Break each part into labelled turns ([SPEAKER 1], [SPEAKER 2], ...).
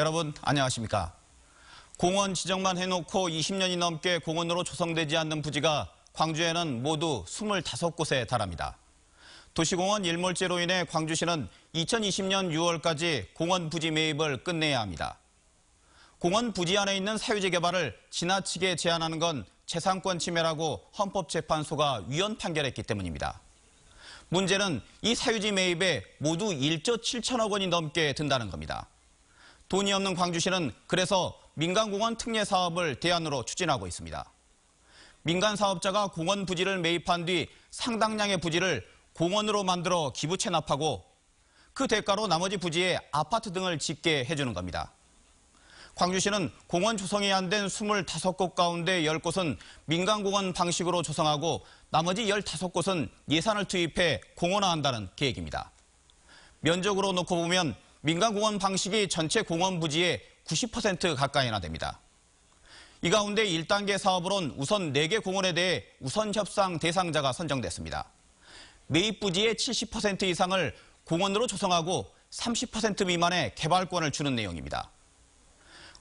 [SPEAKER 1] 여러분 안녕하십니까? 공원 지정만 해놓고 20년이 넘게 공원으로 조성되지 않는 부지가 광주에는 모두 25곳에 달합니다. 도시공원 일몰제로 인해 광주시는 2020년 6월까지 공원 부지 매입을 끝내야 합니다. 공원 부지 안에 있는 사유지 개발을 지나치게 제한하는 건 재산권 침해라고 헌법재판소가 위헌 판결했기 때문입니다. 문제는 이 사유지 매입에 모두 1조 7천억 원이 넘게 든다는 겁니다. 돈이 없는 광주시는 그래서 민간공원 특례 사업을 대안으로 추진하고 있습니다. 민간 사업자가 공원 부지를 매입한 뒤 상당량의 부지를 공원으로 만들어 기부 체납하고 그 대가로 나머지 부지에 아파트 등을 짓게 해주는 겁니다. 광주시는 공원 조성이 안 된 25곳 가운데 10곳은 민간공원 방식으로 조성하고 나머지 15곳은 예산을 투입해 공원화한다는 계획입니다. 면적으로 놓고 보면 민간공원 방식이 전체 공원 부지의 90% 가까이나 됩니다. 이 가운데 1단계 사업으론 우선 4개 공원에 대해 우선 협상 대상자가 선정됐습니다. 매입 부지의 70% 이상을 공원으로 조성하고 30% 미만의 개발권을 주는 내용입니다.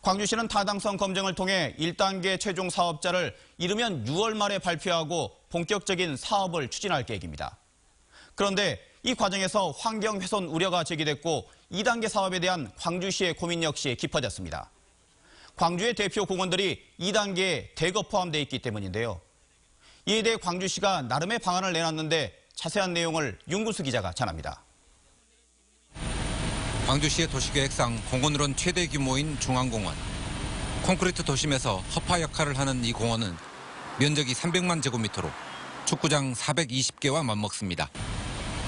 [SPEAKER 1] 광주시는 타당성 검증을 통해 1단계 최종 사업자를 이르면 6월 말에 발표하고 본격적인 사업을 추진할 계획입니다. 그런데 이 과정에서 환경 훼손 우려가 제기됐고 2단계 사업에 대한 광주시의 고민 역시 깊어졌습니다. 광주의 대표 공원들이 2단계에 대거 포함되어 있기 때문인데요. 이에 대해 광주시가 나름의 방안을 내놨는데 자세한 내용을 윤구수 기자가 전합니다.
[SPEAKER 2] 광주시의 도시계획상 공원으론 최대 규모인 중앙공원. 콘크리트 도심에서 허파 역할을 하는 이 공원은 면적이 300만 제곱미터로 축구장 420개와 맞먹습니다.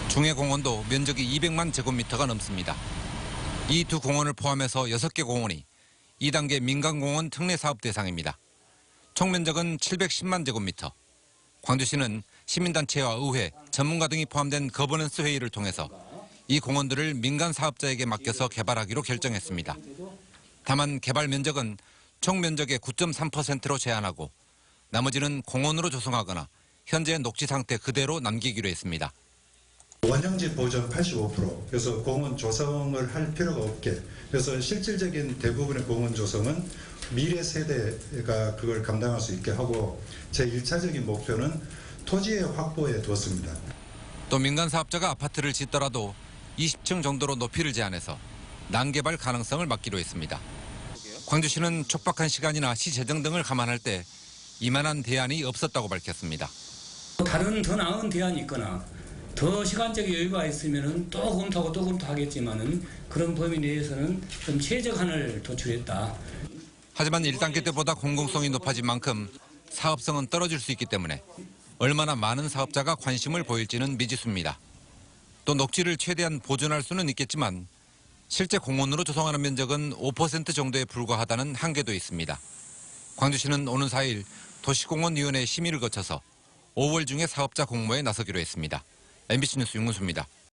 [SPEAKER 2] 중해공원도 면적이 200만 제곱미터가 넘습니다. 이 두 공원을 포함해서 6개 공원이 2단계 민간공원 특례사업 대상입니다. 총 면적은 710만 제곱미터. 광주시는 시민단체와 의회, 전문가 등이 포함된 거버넌스 회의를 통해서 이 공원들을 민간 사업자에게 맡겨서 개발하기로 결정했습니다. 다만 개발 면적은 총 면적의 9.3%로 제한하고 나머지는 공원으로 조성하거나 현재 녹지 상태 그대로 남기기로 했습니다.
[SPEAKER 3] 원형지 보존 85%, 그래서 공원 조성을 할 필요가 없게, 그래서 실질적인 대부분의 공원 조성은 미래 세대가 그걸 감당할 수 있게 하고 제1차적인 목표는 토지의 확보에 두었습니다.
[SPEAKER 2] 또 민간 사업자가 아파트를 짓더라도 20층 정도로 높이를 제한해서 난개발 가능성을 막기로 했습니다. 광주시는 촉박한 시간이나 시 재정 등을 감안할 때 이만한 대안이 없었다고 밝혔습니다.
[SPEAKER 4] 다른 더 나은 대안이 있거나 더 시간적인 여유가 있으면 또 검토하고 또 검토하겠지만은 그런 범위 내에서는 좀 최적한을 도출했다.
[SPEAKER 2] 하지만 1단계 때보다 공공성이 높아진 만큼 사업성은 떨어질 수 있기 때문에 얼마나 많은 사업자가 관심을 보일지는 미지수입니다. 또 녹지를 최대한 보존할 수는 있겠지만 실제 공원으로 조성하는 면적은 5% 정도에 불과하다는 한계도 있습니다. 광주시는 오는 4일 도시공원위원회 심의를 거쳐서 5월 중에 사업자 공모에 나서기로 했습니다. MBC 뉴스 윤근수입니다.